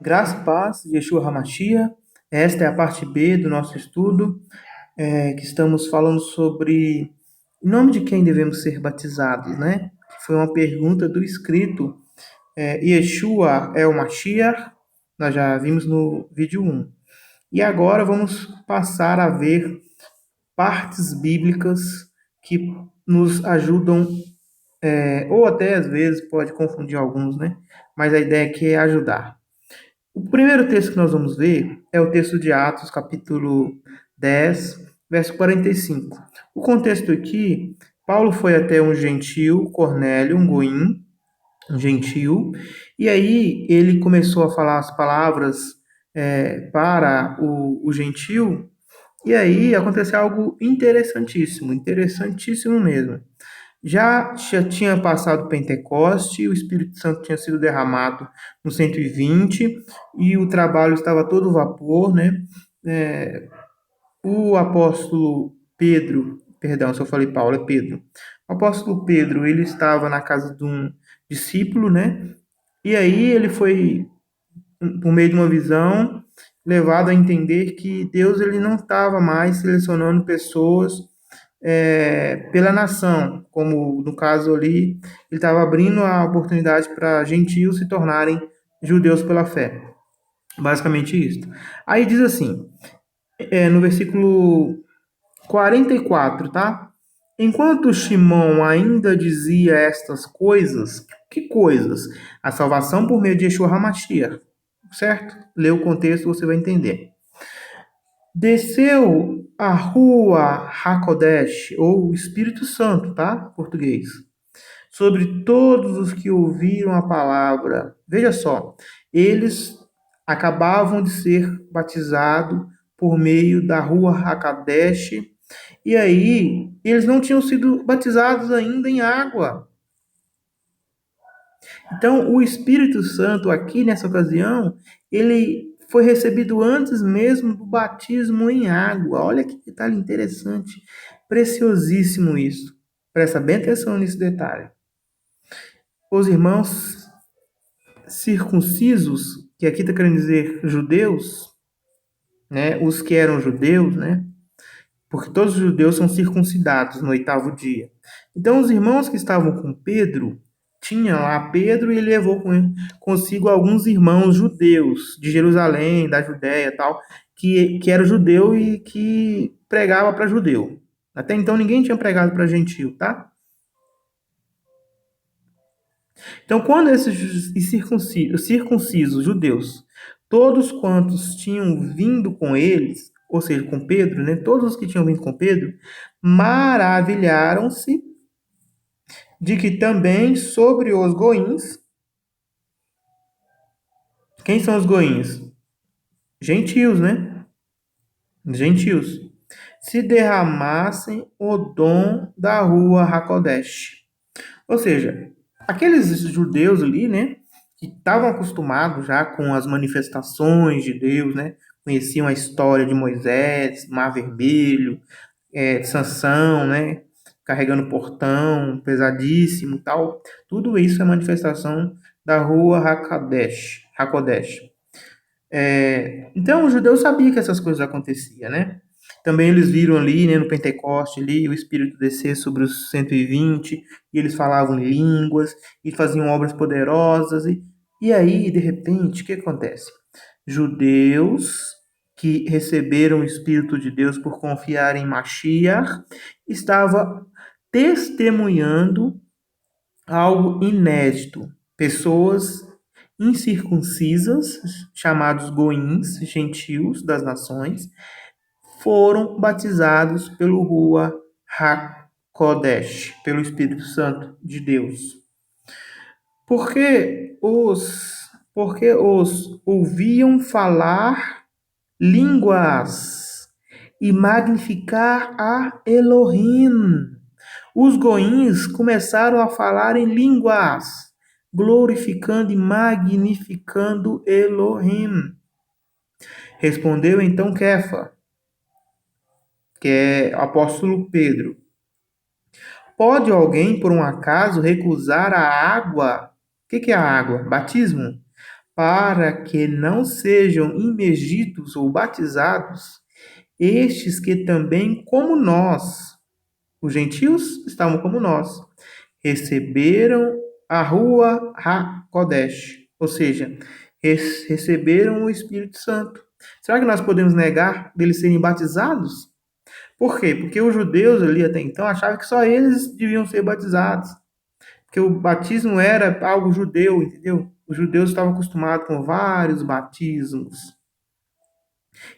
Graça e paz, Yeshua HaMashiach. Esta é a parte B do nosso estudo, que estamos falando sobre em nome de quem devemos ser batizados, né? Foi uma pergunta do escrito. Yeshua é o Mashiach, nós já vimos no vídeo 1. E agora vamos passar a ver partes bíblicas que nos ajudam, ou até às vezes pode confundir alguns, né? Mas a ideia aqui é ajudar. O primeiro texto que nós vamos ver é o texto de Atos, capítulo 10, verso 45. O contexto aqui, Paulo foi até um gentil, Cornélio, um goim, um gentil, e aí ele começou a falar as palavras para o gentil, e aí aconteceu algo interessantíssimo, interessantíssimo mesmo. Já tinha passado o Pentecoste, o Espírito Santo tinha sido derramado no 120 e o trabalho estava todo vapor, né? O apóstolo Pedro, perdão, se eu falei Paulo, é Pedro. O apóstolo Pedro, ele estava na casa de um discípulo, né? E aí ele foi, por meio de uma visão, levado a entender que Deus ele não estava mais selecionando pessoas pela nação, como no caso ali, ele estava abrindo a oportunidade para gentios se tornarem judeus pela fé. Basicamente isso. Aí diz assim, no versículo 44, tá? Enquanto Shimon ainda dizia estas coisas, que coisas? A salvação por meio de Yeshua HaMashiach, certo? Lê o contexto, você vai entender. Desceu a rua Hakodesh, ou Espírito Santo, tá? Português. Sobre todos os que ouviram a palavra. Veja só, eles acabavam de ser batizados por meio da rua Hakodesh, e aí eles não tinham sido batizados ainda em água. Então, o Espírito Santo aqui nessa ocasião, ele foi recebido antes mesmo do batismo em água. Olha que detalhe interessante, preciosíssimo isso. Presta bem atenção nesse detalhe. Os irmãos circuncisos, que aqui está querendo dizer judeus, né? Os que eram judeus, né? Porque todos os judeus são circuncidados no 8º dia. Então, os irmãos que estavam com Pedro, tinha lá Pedro e ele levou consigo alguns irmãos judeus de Jerusalém, da Judéia e tal, que era judeu e que pregava para judeu. Até então ninguém tinha pregado para gentil, tá? Então, quando esses circuncisos judeus, todos quantos tinham vindo com eles, ou seja, com Pedro, né? Todos os que tinham vindo com Pedro, maravilharam-se de que também sobre os goíns, quem são os goíns? Gentios, né? Gentios. Se derramassem o dom da rua Hakodesh. Ou seja, aqueles judeus ali, né? Que estavam acostumados já com as manifestações de Deus, né? Conheciam a história de Moisés, Mar Vermelho, Sansão, né? Carregando portão pesadíssimo, tal. Tudo isso é manifestação da rua Hakodesh. Então, os judeus sabiam que essas coisas aconteciam, né? Também eles viram ali, né, no Pentecoste, ali, o Espírito descer sobre os 120, e eles falavam em línguas, e faziam obras poderosas, e aí, de repente, o que acontece? Judeus que receberam o Espírito de Deus por confiar em Mashiach, estavam testemunhando algo inédito. Pessoas incircuncisas, chamados goíns, gentios das nações, foram batizados pelo Rua HaKodesh, pelo Espírito Santo de Deus. Porque os ouviam falar línguas e magnificar a Elohim. Os goíns começaram a falar em línguas, glorificando e magnificando Elohim. Respondeu então Kefa, que é o apóstolo Pedro: pode alguém, por um acaso, recusar a água? O que é a água? Batismo? para que não sejam imergidos ou batizados estes que também, como nós, os gentios estavam como nós, receberam a Rua HaKodesh, ou seja, receberam o Espírito Santo. Será que nós podemos negar deles serem batizados? Por quê? Porque os judeus ali até então achavam que só eles deviam ser batizados. Porque o batismo era algo judeu, entendeu? Os judeus estavam acostumados com vários batismos.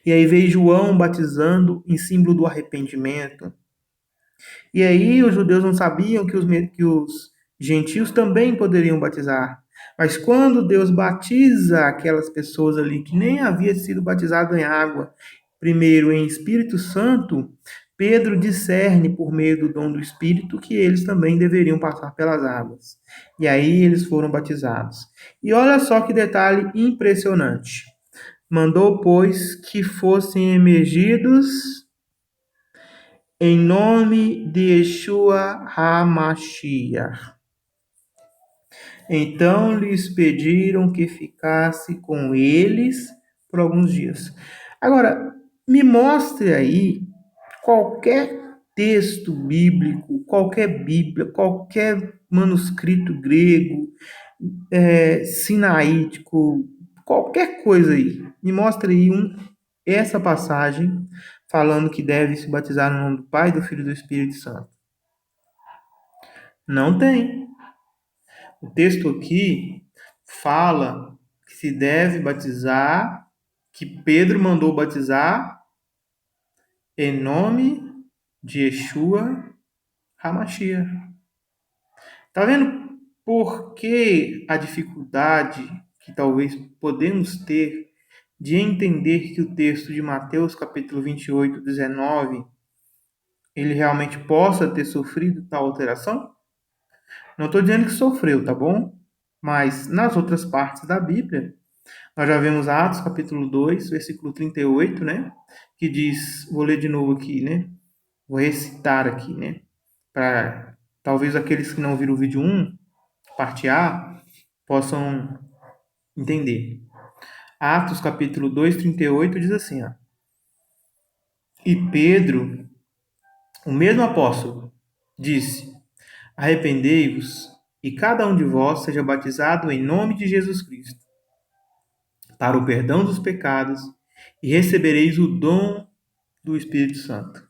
E aí veio João batizando em símbolo do arrependimento. E aí os judeus não sabiam que os gentios também poderiam batizar. Mas quando Deus batiza aquelas pessoas ali que nem havia sido batizado em água, primeiro em Espírito Santo, Pedro discerne por meio do dom do Espírito que eles também deveriam passar pelas águas. E aí eles foram batizados. E olha só que detalhe impressionante. Mandou, pois, que fossem emergidos em nome de Yeshua HaMashiach. Então lhes pediram que ficasse com eles por alguns dias. Agora, me mostre aí qualquer texto bíblico, qualquer Bíblia, qualquer manuscrito grego, sinaítico, qualquer coisa aí. Me mostre aí essa passagem falando que deve se batizar no nome do Pai, do Filho e do Espírito Santo. Não tem. O texto aqui fala que se deve batizar, que Pedro mandou batizar em nome de Yeshua HaMashiach. Tá vendo por que a dificuldade que talvez podemos ter de entender que o texto de Mateus capítulo 28, 19, ele realmente possa ter sofrido tal alteração? Não estou dizendo que sofreu, tá bom? Mas nas outras partes da Bíblia, nós já vemos Atos capítulo 2, versículo 38, né? Que diz, vou ler de novo aqui, né? Vou recitar aqui, né? Para talvez aqueles que não viram o vídeo 1, parte A, possam entender. Atos capítulo 2, 38 diz assim, ó. E Pedro, o mesmo apóstolo, disse: Arrependei-vos e cada um de vós seja batizado em nome de Jesus Cristo, para o perdão dos pecados, e recebereis o dom do Espírito Santo.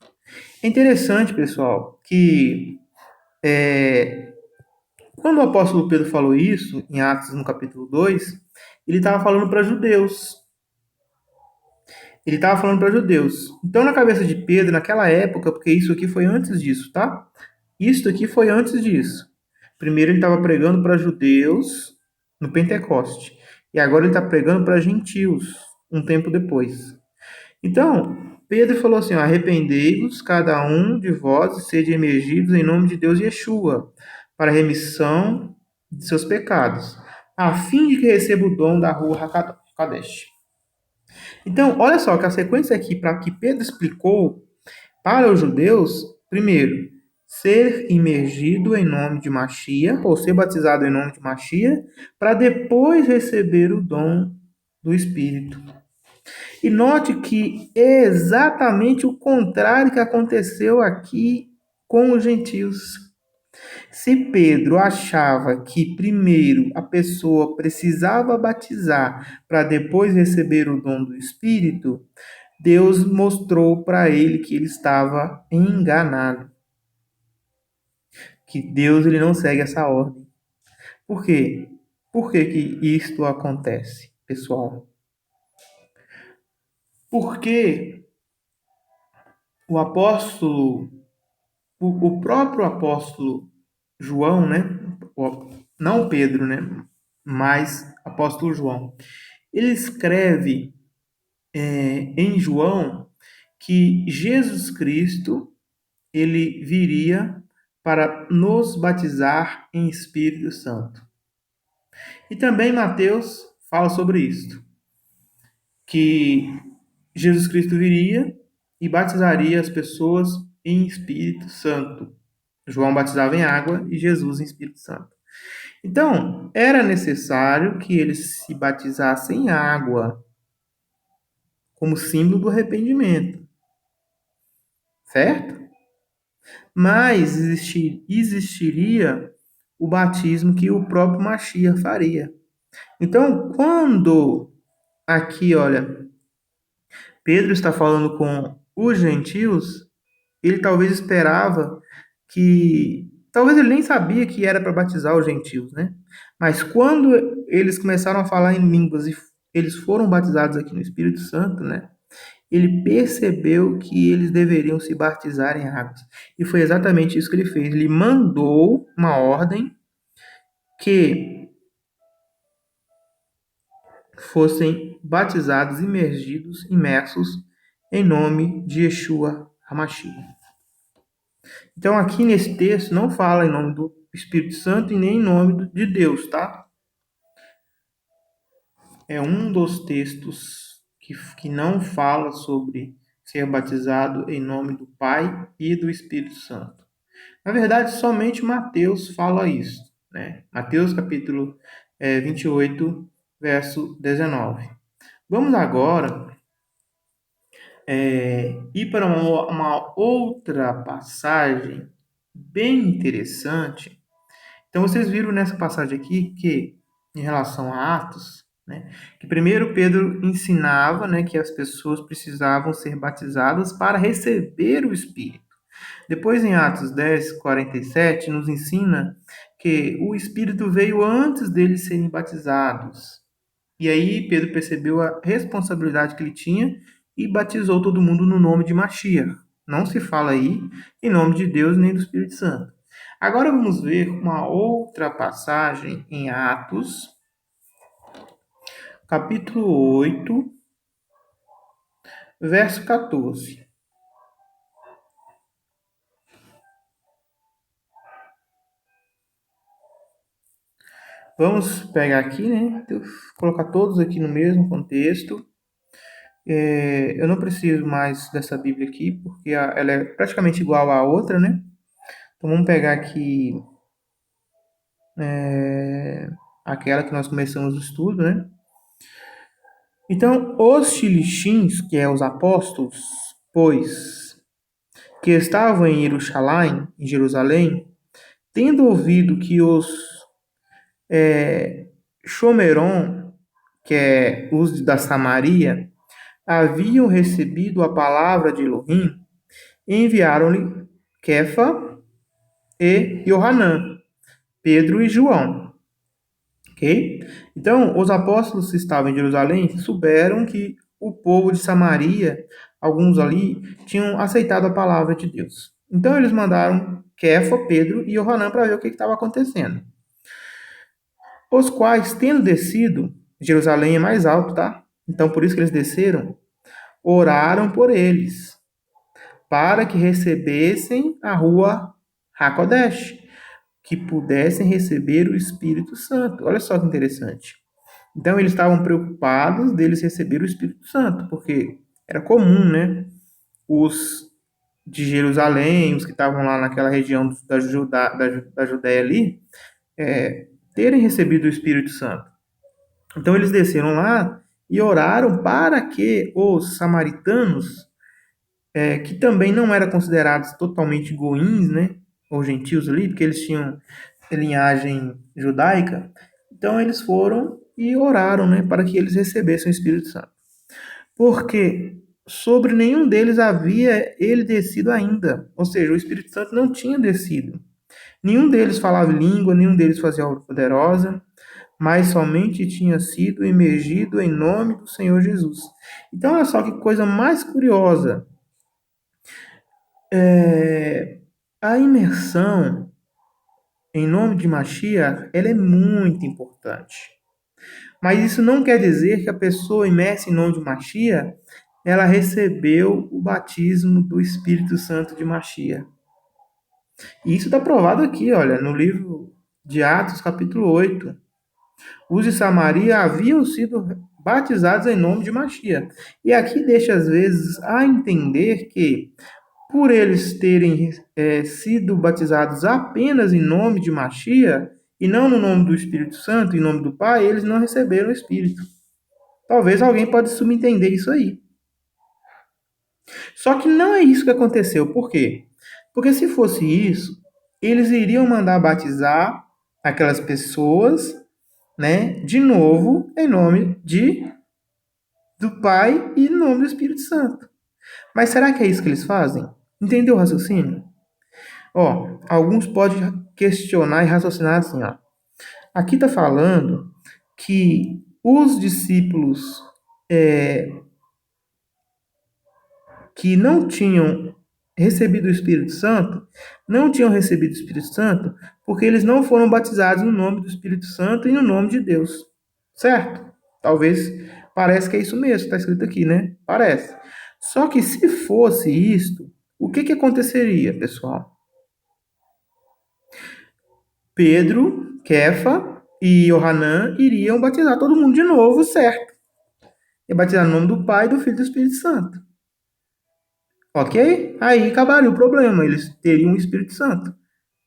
É interessante, pessoal, que quando o apóstolo Pedro falou isso, em Atos no capítulo 2, ele estava falando para judeus. Ele estava falando para judeus. Então, na cabeça de Pedro, naquela época, porque isso aqui foi antes disso, tá? Isso aqui foi antes disso. Primeiro ele estava pregando para judeus no Pentecoste. E agora ele está pregando para gentios um tempo depois. Então, Pedro falou assim: arrependei-vos, cada um de vós, e sede emergidos em nome de Deus Yeshua, para a remissão de seus pecados, a fim de que receba o dom da rua HaKodesh. Então, olha só que a sequência aqui para que Pedro explicou para os judeus, primeiro, ser imergido em nome de Mashiach, ou ser batizado em nome de Mashiach, para depois receber o dom do Espírito. E note que é exatamente o contrário que aconteceu aqui com os gentios. Se Pedro achava que primeiro a pessoa precisava batizar para depois receber o dom do Espírito, Deus mostrou para ele que ele estava enganado. Que Deus ele não segue essa ordem. Por quê? Por que que isto acontece, pessoal? Porque o apóstolo, o próprio apóstolo João, né? Não Pedro, né? Mas apóstolo João. Ele escreve em João que Jesus Cristo ele viria para nos batizar em Espírito Santo. E também Mateus fala sobre isto, que Jesus Cristo viria e batizaria as pessoas em Espírito Santo. João batizava em água e Jesus em Espírito Santo. Então, era necessário que eles se batizassem em água, como símbolo do arrependimento, certo? Mas existiria o batismo que o próprio Mashiach faria. Então, quando aqui, olha, Pedro está falando com os gentios, ele talvez esperava que. Talvez ele nem sabia que era para batizar os gentios, né? Mas quando eles começaram a falar em línguas e eles foram batizados aqui no Espírito Santo, né? Ele percebeu que eles deveriam se batizar em águas. E foi exatamente isso que ele fez. Ele mandou uma ordem que fossem batizados, imersos em nome de Yeshua HaMashiach. Então, aqui nesse texto, não fala em nome do Espírito Santo e nem em nome de Deus, tá? É um dos textos que não fala sobre ser batizado em nome do Pai e do Espírito Santo. Na verdade, somente Mateus fala isso, né? Mateus capítulo 28, verso 19. Vamos agora ir para uma outra passagem bem interessante. Então, vocês viram nessa passagem aqui que, em relação a Atos, né, que primeiro Pedro ensinava, né, que as pessoas precisavam ser batizadas para receber o Espírito. Depois, em Atos 10, 47, nos ensina que o Espírito veio antes deles serem batizados. E aí Pedro percebeu a responsabilidade que ele tinha e batizou todo mundo no nome de Mashiach. Não se fala aí em nome de Deus nem do Espírito Santo. Agora vamos ver uma outra passagem em Atos, capítulo 8, verso 14. Vamos pegar aqui, né? Colocar todos aqui no mesmo contexto. Eu não preciso mais dessa Bíblia aqui, porque ela é praticamente igual à outra, né? Então vamos pegar aqui aquela que nós começamos o estudo, né? Então, os xilixins, que é os apóstolos, pois, que estavam em Jerusalém, tendo ouvido que os Shomeron, que é os da Samaria, haviam recebido a palavra de Elohim, enviaram-lhe Kefa e Yohanan, Pedro e João. Ok? Então, os apóstolos que estavam em Jerusalém souberam que o povo de Samaria, alguns ali, tinham aceitado a palavra de Deus. Então, eles mandaram Kefa, Pedro e Yohanan para ver o que estava acontecendo. Os quais, tendo descido, Jerusalém é mais alto, tá? Então, por isso que eles desceram, oraram por eles, para que recebessem a rua Hakodesh, que pudessem receber o Espírito Santo. Olha só que interessante. Então, eles estavam preocupados deles receber o Espírito Santo, porque era comum, né? Os de Jerusalém, os que estavam lá naquela região da Judéia ali, terem recebido o Espírito Santo. Então, eles desceram lá e oraram para que os samaritanos, que também não eram considerados totalmente goins, né? Ou gentios ali, porque eles tinham linhagem judaica, então eles foram e oraram, né, para que eles recebessem o Espírito Santo. Porque sobre nenhum deles havia ele descido ainda, ou seja, o Espírito Santo não tinha descido. Nenhum deles falava língua, nenhum deles fazia obra poderosa, mas somente tinha sido imergido em nome do Senhor Jesus. Então, olha só que coisa mais curiosa. A imersão em nome de Mashiach, ela é muito importante. Mas isso não quer dizer que a pessoa imersa em nome de Mashiach, ela recebeu o batismo do Espírito Santo de Mashiach. E isso está provado aqui, olha, no livro de Atos, capítulo 8. Os de Samaria haviam sido batizados em nome de Mashiach. E aqui deixa, às vezes, a entender que, por eles terem sido batizados apenas em nome de Mashiach, e não no nome do Espírito Santo, em nome do Pai, eles não receberam o Espírito. Talvez alguém pode subentender isso aí. Só que não é isso que aconteceu. Por quê? Porque se fosse isso, eles iriam mandar batizar aquelas pessoas, né, de novo, em nome do Pai e em nome do Espírito Santo. Mas será que é isso que eles fazem? Entendeu o raciocínio? Ó, alguns podem questionar e raciocinar assim, ó. Aqui está falando que os discípulos que não tinham recebido o Espírito Santo, não tinham recebido o Espírito Santo porque eles não foram batizados no nome do Espírito Santo e no nome de Deus. Certo? Talvez parece que é isso mesmo, está escrito aqui, né? Parece. Só que se fosse isto, o que aconteceria, pessoal? Pedro, Kefa e Yohanan iriam batizar todo mundo de novo, certo? E batizar no nome do Pai, do Filho e do Espírito Santo. Ok? Aí acabaria o problema, eles teriam o Espírito Santo,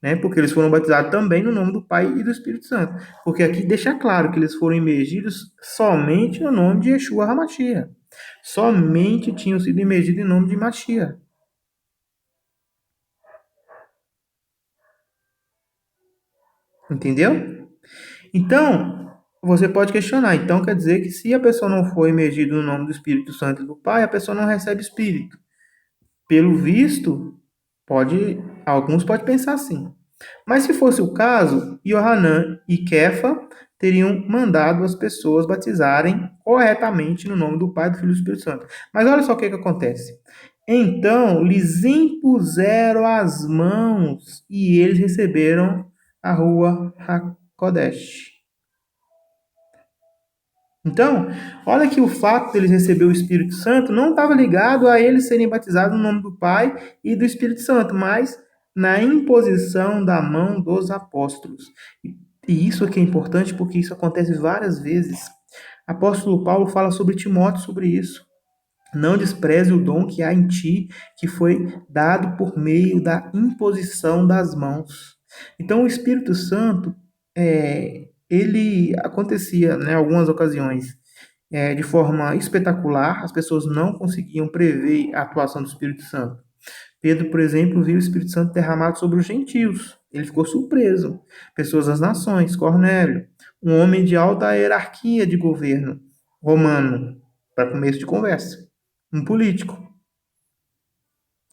né? Porque eles foram batizados também no nome do Pai e do Espírito Santo. Porque aqui deixa claro que eles foram imergidos somente no nome de Yeshua HaMashiach. Somente tinham sido imergidos em nome de Mashiach. Entendeu? Então, você pode questionar. Então, quer dizer que se a pessoa não for imergida no nome do Espírito Santo e do Pai, a pessoa não recebe Espírito. Pelo visto, alguns podem pensar assim. Mas se fosse o caso, Yohanan e Kefa teriam mandado as pessoas batizarem corretamente no nome do Pai, do Filho e do Espírito Santo. Mas olha só o que acontece. Então, lhes impuseram as mãos e eles receberam a rua HaKodesh. Então, olha que o fato deles receber o Espírito Santo não estava ligado a eles serem batizados no nome do Pai e do Espírito Santo, mas na imposição da mão dos apóstolos. E isso aqui é importante porque isso acontece várias vezes. Apóstolo Paulo fala sobre Timóteo sobre isso. Não despreze o dom que há em ti, que foi dado por meio da imposição das mãos. Então, o Espírito Santo, ele acontecia, né, algumas ocasiões, de forma espetacular, as pessoas não conseguiam prever a atuação do Espírito Santo. Pedro, por exemplo, viu o Espírito Santo derramado sobre os gentios. Ele ficou surpreso. Pessoas das nações, Cornélio, um homem de alta hierarquia de governo romano, para começo de conversa, um político.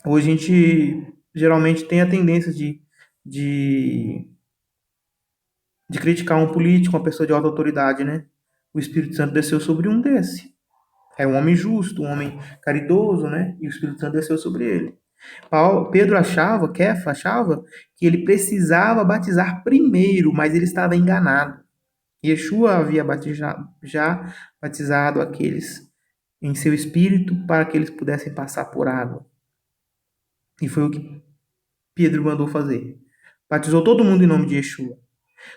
Hoje a gente geralmente tem a tendência de, de criticar um político, uma pessoa de alta autoridade, né? O Espírito Santo desceu sobre um desse. É um homem justo, um homem caridoso, né? E o Espírito Santo desceu sobre ele. Pedro achava, Kefa achava, que ele precisava batizar primeiro, mas ele estava enganado. Yeshua havia já batizado aqueles em seu espírito para que eles pudessem passar por água. E foi o que Pedro mandou fazer. Batizou todo mundo em nome de Yeshua.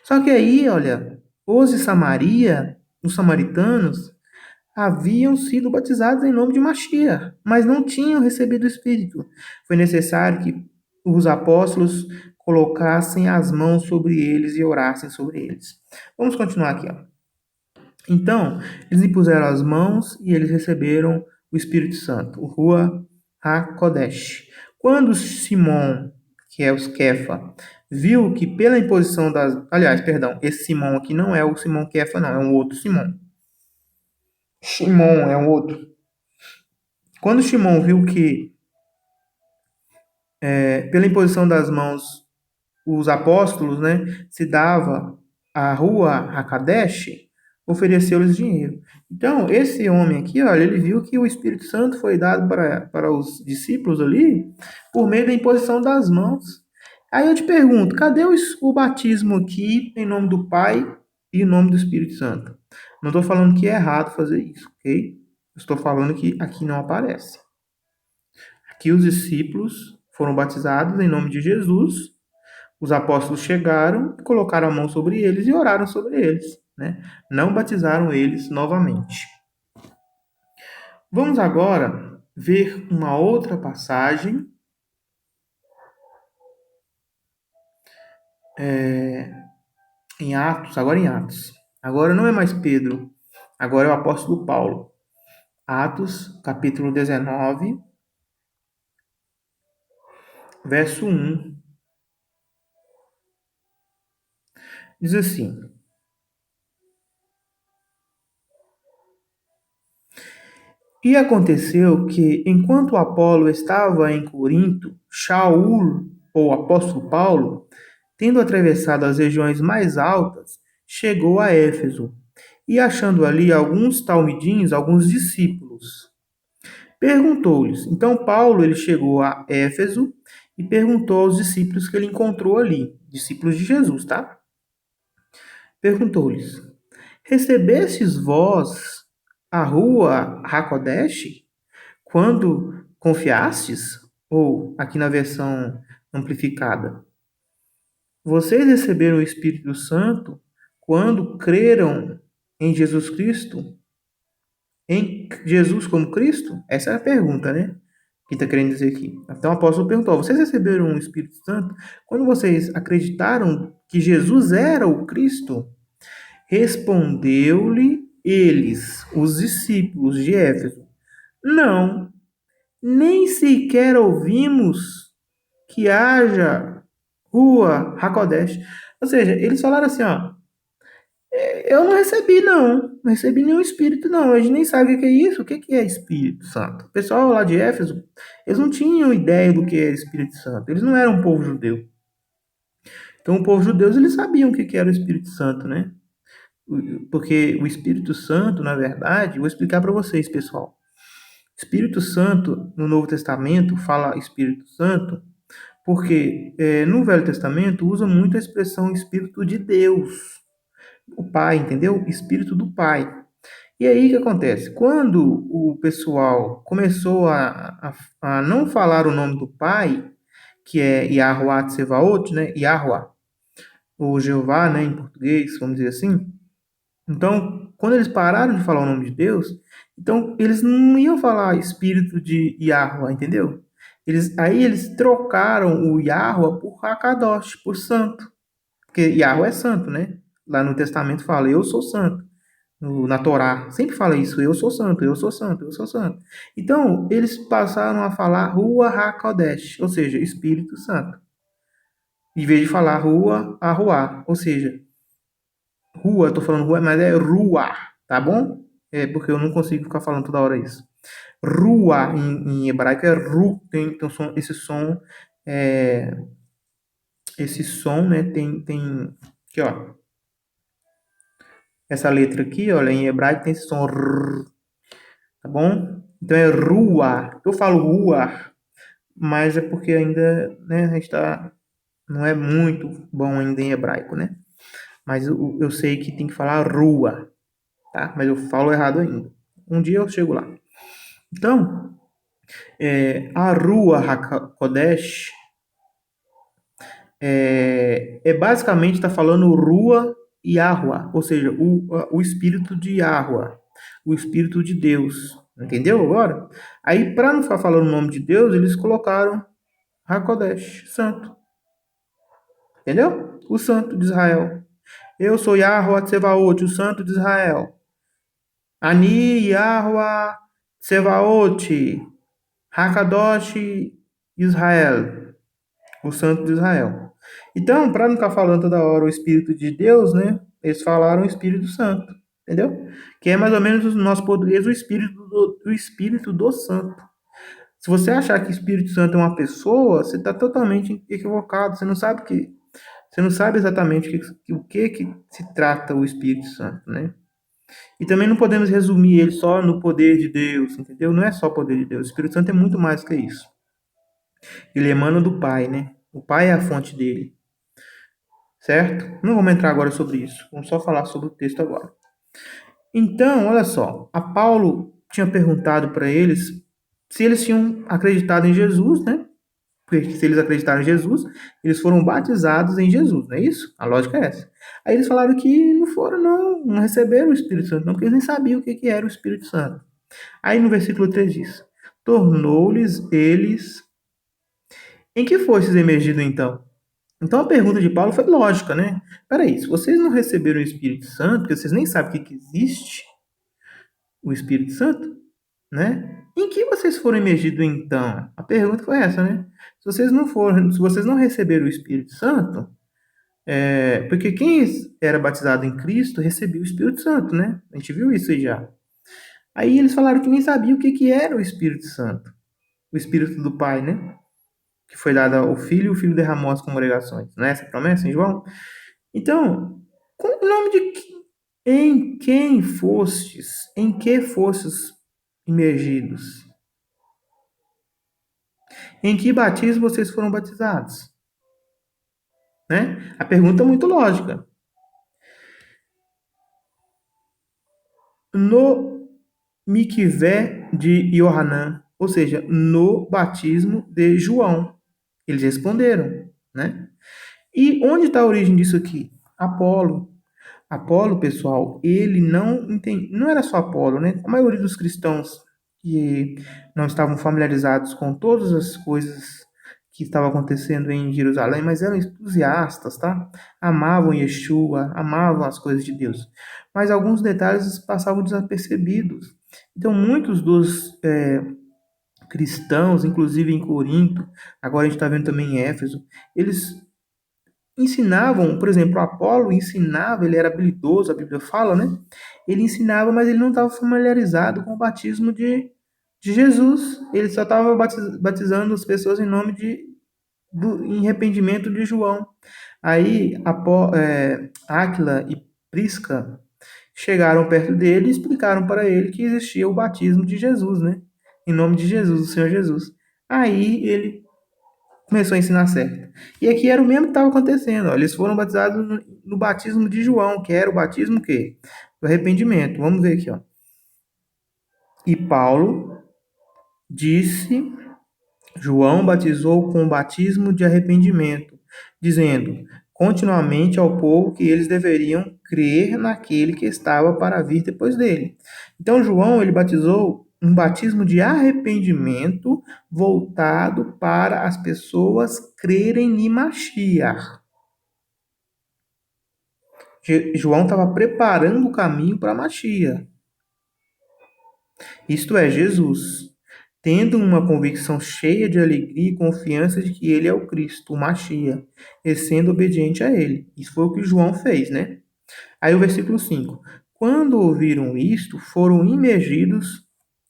Só que aí, olha, os de Samaria, os samaritanos, haviam sido batizados em nome de Mashiach, mas não tinham recebido o Espírito. Foi necessário que os apóstolos colocassem as mãos sobre eles e orassem sobre eles. Vamos continuar aqui. Ó. Então, eles impuseram as mãos e eles receberam o Espírito Santo, o Rua HaKodesh. Quando Simão, que é os Kefa, viu que pela imposição das... Aliás, perdão, esse Simão aqui não é o Simão Kefa, não, é um outro Simão. Shimon é um outro. Quando Shimon viu que, pela imposição das mãos, os apóstolos, né, se dava a rua Hakadesh, ofereceu-lhes dinheiro. Então, esse homem aqui, olha, ele viu que o Espírito Santo foi dado para os discípulos ali por meio da imposição das mãos. Aí eu te pergunto, cadê o batismo aqui em nome do Pai e em nome do Espírito Santo? Não estou falando que é errado fazer isso, ok? Estou falando que aqui não aparece. Aqui os discípulos foram batizados em nome de Jesus. Os apóstolos chegaram, colocaram a mão sobre eles e oraram sobre eles, né? Não batizaram eles novamente. Vamos agora ver uma outra passagem Em Atos, agora em Atos. Agora não é mais Pedro, agora é o apóstolo Paulo. Atos, capítulo 19, verso 1. Diz assim: E aconteceu que, enquanto Apolo estava em Corinto, Shaul, ou apóstolo Paulo, tendo atravessado as regiões mais altas, chegou a Éfeso, e achando ali alguns talmidins, alguns discípulos, perguntou-lhes. Então Paulo ele chegou a Éfeso e perguntou aos discípulos que ele encontrou ali, discípulos de Jesus, tá? Perguntou-lhes: Recebestes vós a rua Hakodesh quando confiastes? Ou, aqui na versão amplificada, vocês receberam o Espírito Santo quando creram em Jesus Cristo? Em Jesus como Cristo? Essa é a pergunta, né? Que está querendo dizer aqui. Então o apóstolo perguntou: vocês receberam o Espírito Santo quando vocês acreditaram que Jesus era o Cristo? Respondeu-lhe eles, os discípulos de Éfeso: Não, nem sequer ouvimos que haja rua Hakodesh. Ou seja, eles falaram assim, ó, eu não recebi não recebi nenhum Espírito não, a gente nem sabe o que é isso, o que é Espírito Santo. O pessoal lá de Éfeso, eles não tinham ideia do que era Espírito Santo, eles não eram um povo judeu. Então o povo judeu, eles sabiam o que era o Espírito Santo, né? Porque o Espírito Santo, na verdade, vou explicar para vocês, pessoal. Espírito Santo, no Novo Testamento, fala Espírito Santo, porque no Velho Testamento usa muito a expressão Espírito de Deus, o Pai, entendeu? Espírito do Pai. E aí o que acontece? Quando o pessoal começou a não falar o nome do Pai, que é Yahuwah Tsevaot, né? Yahuwah, ou Jeová, né, em português, vamos dizer assim. Então, quando eles pararam de falar o nome de Deus, então eles não iam falar Espírito de Yahuwah, entendeu? Aí eles trocaram o Yahuwah por Hakadosh, por santo. Porque Yahweh é santo, né? Lá no Testamento fala, eu sou santo. Na Torá, sempre fala isso, eu sou santo, eu sou santo, eu sou santo. Então, eles passaram a falar Rua HaKodesh, ou seja, Espírito Santo. Em vez de falar Rua Aruá, ou seja, Rua, tô falando Rua, mas é Rua, tá bom? É porque eu não consigo ficar falando toda hora isso. Rua em hebraico é Ru, tem é, esse som, né? Tem aqui, ó. Essa letra aqui, olha, em hebraico tem esse som R, tá bom? Então é Rua. Eu falo Rua, mas é porque ainda, né, a gente tá, não é muito bom ainda em hebraico, né? Mas eu sei que tem que falar Rua, tá? Mas eu falo errado ainda. Um dia eu chego lá. Então, a Rua HaKodesh basicamente está falando Rua Yahweh, ou seja, o espírito de Yahweh, o espírito de Deus. Entendeu agora? Aí, para não ficar falando o nome de Deus, eles colocaram Hakodesh, santo. Entendeu? O santo de Israel. Eu sou Yahweh Tsevaot, o santo de Israel. Ani Yahweh Tsevaot, Hakadosh Israel, o santo de Israel. Então, para não ficar falando toda hora o Espírito de Deus, né? Eles falaram o Espírito Santo, entendeu? Que é mais ou menos no nosso português o Espírito do Santo. Se você achar que o Espírito Santo é uma pessoa, você está totalmente equivocado. Você não sabe exatamente o que se trata o Espírito Santo, né? E também não podemos resumir ele só no poder de Deus, entendeu? Não é só o poder de Deus. O Espírito Santo é muito mais que isso. Ele emana do Pai, né? O Pai é a fonte dele, certo? Não vamos entrar agora sobre isso. Vamos só falar sobre o texto agora. Então, olha só. A Paulo tinha perguntado para eles se eles tinham acreditado em Jesus, né? Porque se eles acreditaram em Jesus, eles foram batizados em Jesus, não é isso? A lógica é essa. Aí eles falaram que não foram, não receberam o Espírito Santo, não, porque eles nem sabiam o que era o Espírito Santo. Aí no versículo 3 diz: Tornou-lhes eles. Em que fostes emergido então? Então a pergunta de Paulo foi lógica, né? Peraí, se vocês não receberam o Espírito Santo, porque vocês nem sabem o que existe o Espírito Santo, né? Em que vocês foram imergidos então? A pergunta foi essa, né? Se vocês não receberam o Espírito Santo, porque quem era batizado em Cristo recebia o Espírito Santo, né? A gente viu isso aí já. Aí eles falaram que nem sabiam o que que era o Espírito Santo, o Espírito do Pai, né? Que foi dado ao Filho e o Filho derramou às congregações. Não é essa a promessa em João? Então, com o nome de em quem fostes, em que fostes imergidos? Em que batismo vocês foram batizados? Né? A pergunta é muito lógica. No Mikvé de Yohanan, ou seja, no batismo de João. Eles responderam, né? E onde está a origem disso aqui? Apolo. Apolo, pessoal, ele não entende, não era só Apolo, né? A maioria dos cristãos que não estavam familiarizados com todas as coisas que estavam acontecendo em Jerusalém, mas eram entusiastas, tá? Amavam Yeshua, amavam as coisas de Deus. Mas alguns detalhes passavam desapercebidos. Então, muitos dos cristãos, inclusive em Corinto, agora a gente está vendo também em Éfeso, eles ensinavam, por exemplo, Apolo ensinava, ele era habilidoso, a Bíblia fala, né? Ele ensinava, mas ele não estava familiarizado com o batismo de Jesus. Ele só estava batizando as pessoas em nome em arrependimento de João. Aí, Áquila e Prisca chegaram perto dele e explicaram para ele que existia o batismo de Jesus, né? Em nome de Jesus, do Senhor Jesus. Aí ele começou a ensinar certo. E aqui era o mesmo que estava acontecendo. Ó. Eles foram batizados no batismo de João, que era o batismo o quê? Do arrependimento. Vamos ver aqui, ó. E Paulo disse, João batizou com o batismo de arrependimento, dizendo continuamente ao povo que eles deveriam crer naquele que estava para vir depois dele. Então João, ele batizou um batismo de arrependimento voltado para as pessoas crerem em Mashiach. João estava preparando o caminho para Mashiach. Isto é, Jesus, tendo uma convicção cheia de alegria e confiança de que ele é o Cristo, o Mashiach, e sendo obediente a ele. Isso foi o que João fez, né? Aí o versículo 5. Quando ouviram isto, foram imergidos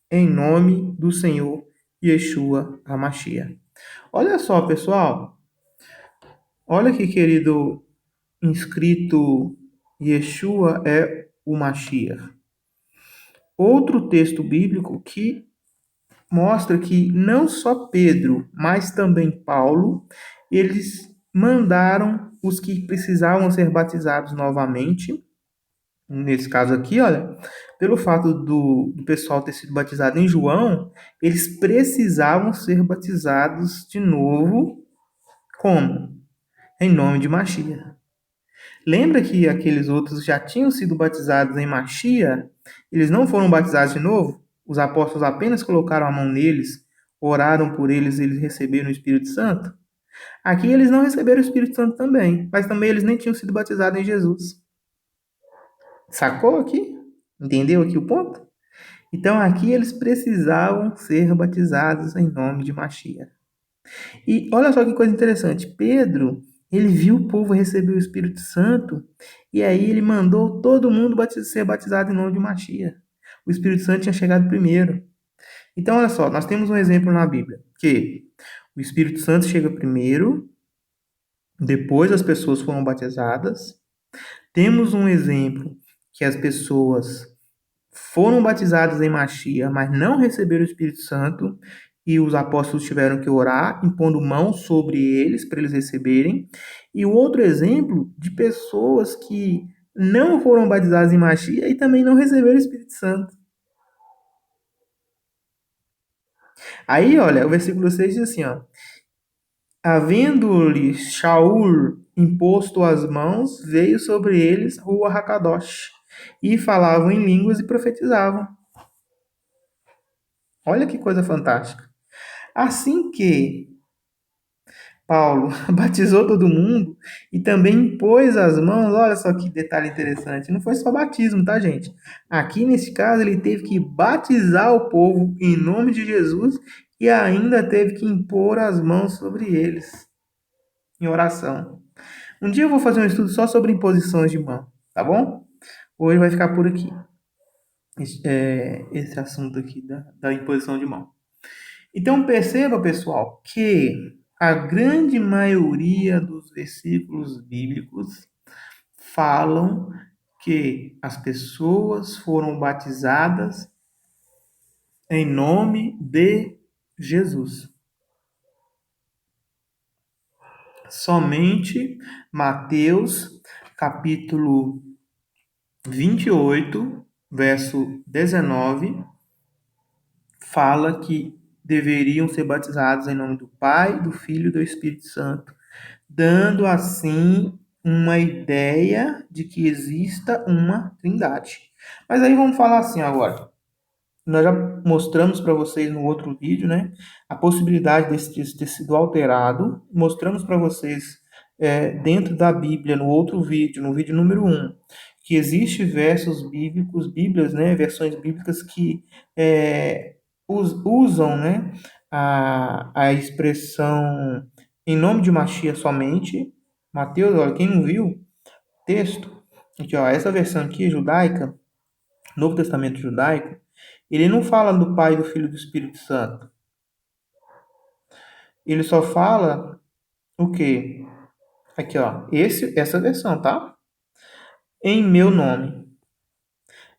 em nome do Senhor Yeshua HaMashiach. Olha só, pessoal. Olha que querido inscrito, Yeshua é o Mashiach. Outro texto bíblico que mostra que não só Pedro, mas também Paulo, eles mandaram os que precisavam ser batizados novamente. Nesse caso aqui, olha, pelo fato do pessoal ter sido batizado em João, eles precisavam ser batizados de novo. Como? Em nome de Mashiach. Lembra que aqueles outros já tinham sido batizados em Mashiach? Eles não foram batizados de novo? Os apóstolos apenas colocaram a mão neles, oraram por eles e eles receberam o Espírito Santo? Aqui eles não receberam o Espírito Santo também, mas também eles nem tinham sido batizados em Jesus. Sacou aqui? Entendeu aqui o ponto? Então aqui eles precisavam ser batizados em nome de Mashiach. E olha só que coisa interessante. Pedro, ele viu o povo receber o Espírito Santo e aí ele mandou todo mundo ser batizado em nome de Mashiach. O Espírito Santo tinha chegado primeiro. Então, olha só, nós temos um exemplo na Bíblia, que o Espírito Santo chega primeiro, depois as pessoas foram batizadas. Temos um exemplo que as pessoas foram batizadas em Mashiach, mas não receberam o Espírito Santo, e os apóstolos tiveram que orar, impondo mãos sobre eles para eles receberem. E o outro exemplo de pessoas que não foram batizadas em Mashiach e também não receberam o Espírito Santo. Aí, olha, o versículo 6 diz assim, ó: havendo-lhe Shaul imposto as mãos, veio sobre eles Ruach HaKadosh, e falavam em línguas e profetizavam. Olha que coisa fantástica. Assim que Paulo batizou todo mundo e também impôs as mãos. Olha só que detalhe interessante. Não foi só batismo, tá, gente? Aqui nesse caso, ele teve que batizar o povo em nome de Jesus e ainda teve que impor as mãos sobre eles em oração. Um dia eu vou fazer um estudo só sobre imposições de mão, tá bom? Hoje vai ficar por aqui, esse assunto aqui da imposição de mão. Então perceba, pessoal, que a grande maioria dos versículos bíblicos falam que as pessoas foram batizadas em nome de Jesus. Somente Mateus, capítulo 28, verso 19, fala que deveriam ser batizados em nome do Pai, do Filho e do Espírito Santo, dando assim uma ideia de que exista uma trindade. Mas aí vamos falar assim agora. Nós já mostramos para vocês no outro vídeo, né, a possibilidade desse texto ter sido alterado. Mostramos para vocês dentro da Bíblia, no outro vídeo, no vídeo número 1, que existe versos bíblicos, Bíblias, né, versões bíblicas que usam, né, a expressão em nome de Machia somente. Mateus, olha, quem não viu, texto, aqui, ó, essa versão aqui, judaica, Novo Testamento judaico, ele não fala do Pai, do Filho e do Espírito Santo. Ele só fala o quê? Aqui, ó, essa versão, tá? Em meu nome.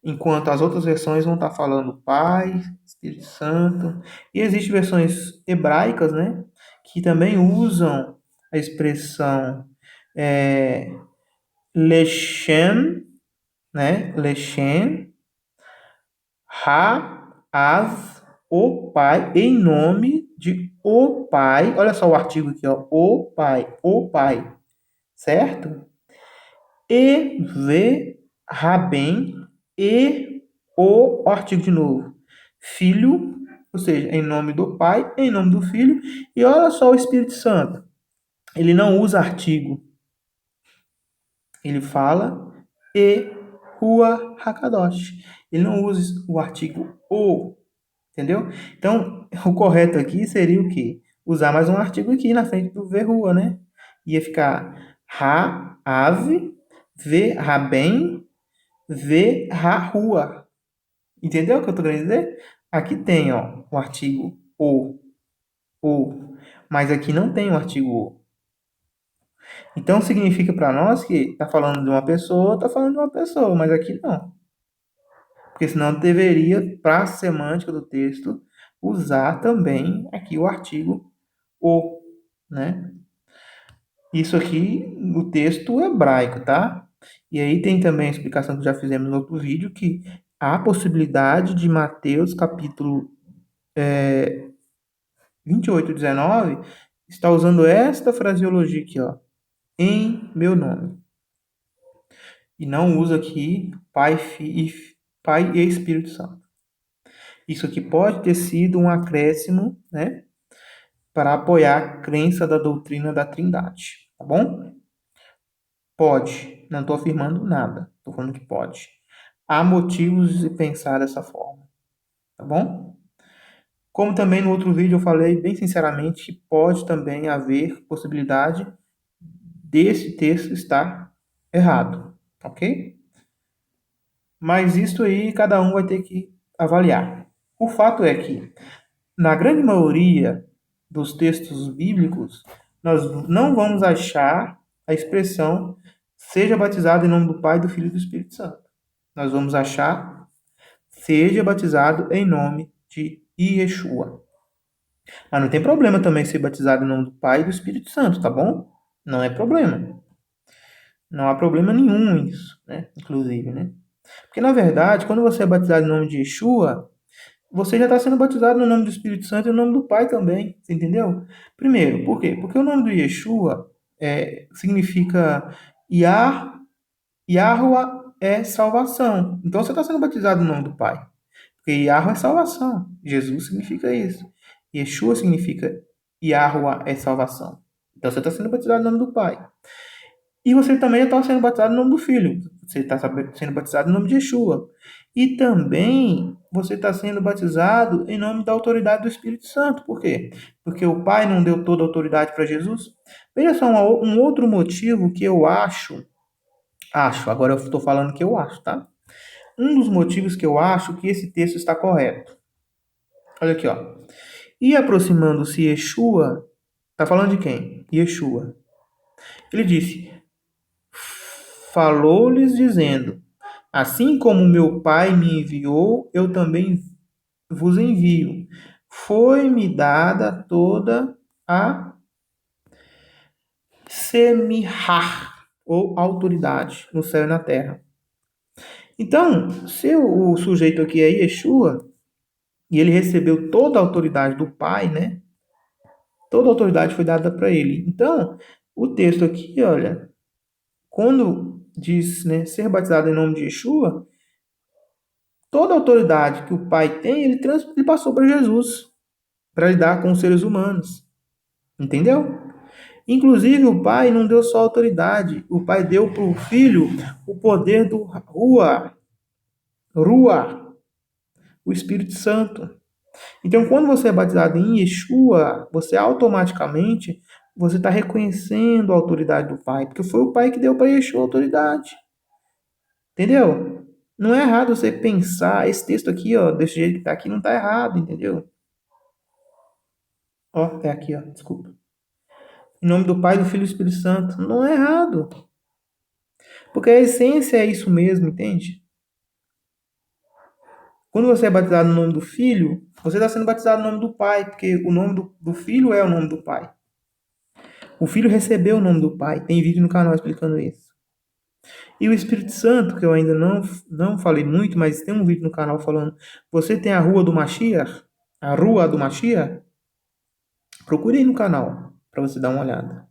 Enquanto as outras versões vão estar falando Pai, Espírito Santo. E existem versões hebraicas, né? Que também usam a expressão Lechem, né? Lechem, Ha-Az, o Pai, em nome de o Pai. Olha só o artigo aqui, ó. O Pai, certo? E ve Rabem e o artigo de novo. Filho, ou seja, em nome do Pai, em nome do Filho. E olha só o Espírito Santo. Ele não usa artigo. Ele fala e Rua Hakadosh. Ele não usa o artigo o. Entendeu? Então, o correto aqui seria o quê? Usar mais um artigo aqui na frente do verrua, né? Ia ficar ra, ave, ve, rabem, ve, ra, rua. Entendeu o que eu tô querendo dizer? Aqui tem, ó, o artigo o. Mas aqui não tem o artigo o. Então, significa para nós que tá falando de uma pessoa, tá falando de uma pessoa, mas aqui não. Porque senão deveria, para a semântica do texto, usar também aqui o artigo o, né? Isso aqui no texto hebraico, tá? E aí tem também a explicação que já fizemos no outro vídeo, que há a possibilidade de Mateus, capítulo 28, 19, está usando esta fraseologia aqui, ó, em meu nome. E não usa aqui Pai e Espírito Santo. Isso aqui pode ter sido um acréscimo, né, para apoiar a crença da doutrina da Trindade, tá bom? Pode, não estou afirmando nada, estou falando que pode. Há motivos de pensar dessa forma, tá bom? Como também no outro vídeo eu falei bem sinceramente que pode também haver possibilidade desse texto estar errado, ok? Mas isso aí cada um vai ter que avaliar. O fato é que, na grande maioria dos textos bíblicos, nós não vamos achar a expressão seja batizado em nome do Pai, do Filho e do Espírito Santo. Nós vamos achar seja batizado em nome de Yeshua. Mas não tem problema também ser batizado em nome do Pai e do Espírito Santo, tá bom? Não é problema. Não há problema nenhum nisso, né? Inclusive, né? Porque, na verdade, quando você é batizado em nome de Yeshua, você já está sendo batizado no nome do Espírito Santo e no nome do Pai também, você entendeu? Primeiro, por quê? Porque o nome do Yeshua significa Yahweh é salvação. Então você está sendo batizado no nome do Pai. Porque Yahweh é salvação. Jesus significa isso. Yeshua significa Yahweh é salvação. Então você está sendo batizado no nome do Pai. E você também está sendo batizado no nome do Filho. Você está sendo batizado no nome de Yeshua. E também você está sendo batizado em nome da autoridade do Espírito Santo. Por quê? Porque o Pai não deu toda a autoridade para Jesus. Veja só um outro motivo que eu acho, agora eu estou falando que eu acho, tá? Um dos motivos que eu acho que esse texto está correto. Olha aqui, ó. E aproximando-se Yeshua, está falando de quem? Yeshua. Ele disse: falou-lhes dizendo: assim como meu Pai me enviou, eu também vos envio. Foi-me dada toda a semihar, ou autoridade, no céu e na terra. Então, se o sujeito aqui é Yeshua, e ele recebeu toda a autoridade do Pai, né? Toda a autoridade foi dada para ele. Então, o texto aqui, olha, quando diz, né, ser batizado em nome de Yeshua, toda a autoridade que o Pai tem, ele passou para Jesus, para lidar com os seres humanos. Entendeu? Inclusive, o Pai não deu só autoridade, o Pai deu para o Filho o poder do Ruah, o Espírito Santo. Então, quando você é batizado em Yeshua, você automaticamente você está reconhecendo a autoridade do Pai, porque foi o Pai que deu para Yeshua a autoridade. Entendeu? Não é errado você pensar, esse texto aqui, ó, desse jeito que está aqui, não está errado, entendeu? Ó, é aqui, ó, desculpa. Em nome do Pai, do Filho e do Espírito Santo. Não é errado. Porque a essência é isso mesmo, entende? Quando você é batizado no nome do Filho, você está sendo batizado no nome do Pai, porque o nome do Filho é o nome do Pai. O Filho recebeu o nome do Pai. Tem vídeo no canal explicando isso. E o Espírito Santo, que eu ainda não falei muito, mas tem um vídeo no canal falando, você tem a Rua do Mashiach? A Rua do Mashiach? Procure aí no canal, para você dar uma olhada.